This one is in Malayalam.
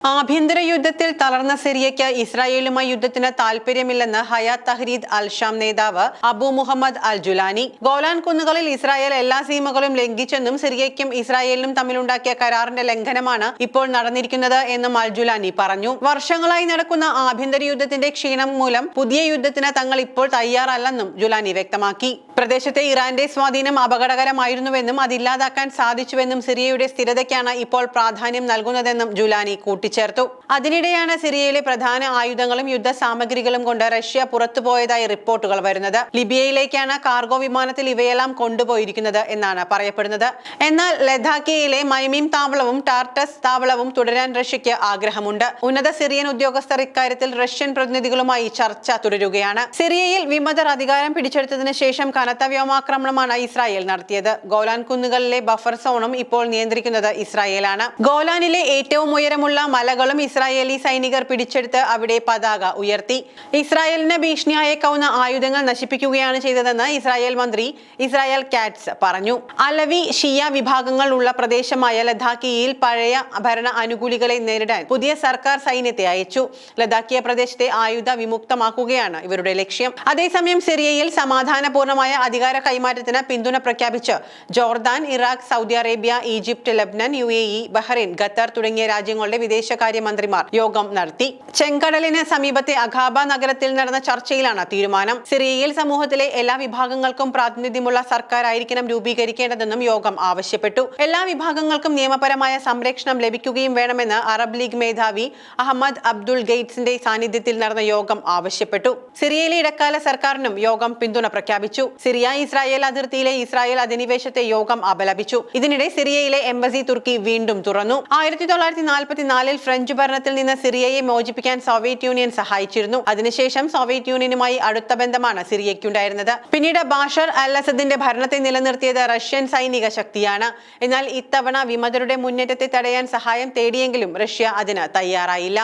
ആഭ്യന്തര യുദ്ധത്തിൽ തളർന്ന സിറിയയ്ക്ക് ഇസ്രായേലുമായി യുദ്ധത്തിന് താൽപര്യമില്ലെന്ന് ഹയാത്ത് തഹ്രീദ് അൽ ഷാം നേതാവ് Abu Muhammad al Julani. Golan കുന്നുകളിൽ ഇസ്രായേൽ എല്ലാ സീമകളും ലംഘിച്ചെന്നും സിറിയയ്ക്കും ഇസ്രായേലിനും തമ്മിലുണ്ടാക്കിയ കരാറിന്റെ ലംഘനമാണ് ഇപ്പോൾ നടന്നിരിക്കുന്നത് എന്നും അൽ ജുലാനി പറഞ്ഞു. വർഷങ്ങളായി നടക്കുന്ന ആഭ്യന്തര യുദ്ധത്തിന്റെ ക്ഷീണം മൂലം പുതിയ യുദ്ധത്തിന് തങ്ങൾ ഇപ്പോൾ തയ്യാറല്ലെന്നും ജുലാനി വ്യക്തമാക്കി. പ്രദേശത്തെ ഇറാന്റെ സ്വാധീനം അപകടകരമായിരുന്നുവെന്നും അതില്ലാതാക്കാൻ സാധിച്ചുവെന്നും സിറിയയുടെ സ്ഥിരതയ്ക്കാണ് ഇപ്പോൾ പ്രാധാന്യം നൽകുന്നതെന്നും ജുലാനി കൂട്ടിച്ചേർത്തു. അതിനിടെയാണ് സിറിയയിലെ പ്രധാന ആയുധങ്ങളും യുദ്ധ സാമഗ്രികളും കൊണ്ട് റഷ്യ പുറത്തുപോയതായി റിപ്പോർട്ടുകൾ വരുന്നത്. ലിബിയയിലേക്കാണ് കാർഗോ വിമാനത്തിൽ ഇവയെല്ലാം കൊണ്ടുപോയിരിക്കുന്നത് എന്നാണ് പറയപ്പെടുന്നത്. എന്നാൽ ലഡാക്കിയയിലെ മൈമീം താവളവും ടാർട്ടസ് താവളവും തുടരാൻ റഷ്യയ്ക്ക് ആഗ്രഹമുണ്ട്. ഉന്നത സിറിയൻ ഉദ്യോഗസ്ഥർ ഇക്കാര്യത്തിൽ റഷ്യൻ പ്രതിനിധികളുമായി ചർച്ച തുടരുകയാണ്. സിറിയയിൽ വിമതർ അധികാരം പിടിച്ചെടുത്തതിന് ശേഷം കനത്ത വ്യോമാക്രമണമാണ് ഇസ്രായേൽ നടത്തിയത്. ഗോലാൻ കുന്നുകളിലെ ബഫർ സോണും ഇപ്പോൾ നിയന്ത്രിക്കുന്നത് ഇസ്രായേലാണ്. ഗോലാനിലെ ഏറ്റവും ഉയരമുള്ള മലകളും ഇസ്രായേലി സൈനികർ പിടിച്ചെടുത്ത് അവിടെ പതാക ഉയർത്തി. ഇസ്രായേലിന് ഭീഷണിയായേക്കാവുന്ന ആയുധങ്ങൾ നശിപ്പിക്കുകയാണ് ചെയ്തതെന്ന് ഇസ്രായേൽ മന്ത്രി ഇസ്രായേൽ കാറ്റ്സ് പറഞ്ഞു. അലവി ഷിയ വിഭാഗങ്ങൾ ഉള്ള പ്രദേശമായ ലഡാക്കിയയിൽ പഴയ ഭരണ അനുകൂലികളെ നേരിടാൻ പുതിയ സർക്കാർ സൈന്യത്തെ അയച്ചു. ലഡാക്കിയ പ്രദേശത്തെ ആയുധ വിമുക്തമാക്കുകയാണ് ഇവരുടെ ലക്ഷ്യം. അതേസമയം സിറിയയിൽ സമാധാനപൂർണമായ അധികാര കൈമാറ്റത്തിന് പിന്തുണ പ്രഖ്യാപിച്ച് Jordan, Iraq, Saudi Arabia, Egypt, Lebanon, UAE, Bahrain, Qatar തുടങ്ങിയ രാജ്യങ്ങളുടെ വിദേശകാര്യമന്ത്രിമാർ യോഗം നടത്തി. ചെങ്കടലിന് സമീപത്തെ അഖാബ നഗരത്തിൽ നടന്ന ചർച്ചയിലാണ് തീരുമാനം. സിറിയയിൽ സമൂഹത്തിലെ എല്ലാ വിഭാഗങ്ങൾക്കും പ്രാതിനിധ്യമുള്ള സർക്കാരായിരിക്കണം രൂപീകരിക്കേണ്ടതെന്നും യോഗം ആവശ്യപ്പെട്ടു. എല്ലാ വിഭാഗങ്ങൾക്കും നിയമപരമായ സംരക്ഷണം ലഭിക്കുകയും വേണമെന്ന് അറബ് ലീഗ് മേധാവി അഹമ്മദ് അബ്ദുൾ ഗെയ്റ്റ്സിന്റെ സാന്നിധ്യത്തിൽ നടന്ന യോഗം ആവശ്യപ്പെട്ടു. സിറിയയിലെ ഇടക്കാല സർക്കാരിനും യോഗം പിന്തുണ പ്രഖ്യാപിച്ചു. സിറിയ ഇസ്രായേൽ അതിർത്തിയിലെ ഇസ്രായേൽ അധിനിവേശത്തെ യോഗം അപലപിച്ചു. ഇതിനിടെ സിറിയയിലെ എംബസി തുർക്കി വീണ്ടും തുറന്നു. 1944 ഫ്രഞ്ച് ഭരണത്തിൽ നിന്ന് സിറിയയെ മോചിപ്പിക്കാൻ സോവിയറ്റ് യൂണിയൻ സഹായിച്ചിരുന്നു. അതിനുശേഷം സോവിയറ്റ് യൂണിയനുമായി അടുത്ത ബന്ധമാണ് സിറിയയ്ക്കുണ്ടായിരുന്നത്. പിന്നീട് ബാഷർ അൽ അസദിന്റെ ഭരണത്തെ നിലനിർത്തിയത് റഷ്യൻ സൈനിക ശക്തിയാണ്. എന്നാൽ ഇത്തവണ വിമതരുടെ മുന്നേറ്റത്തെ തടയാൻ സഹായം തേടിയെങ്കിലും റഷ്യ അതിന് തയ്യാറായില്ല.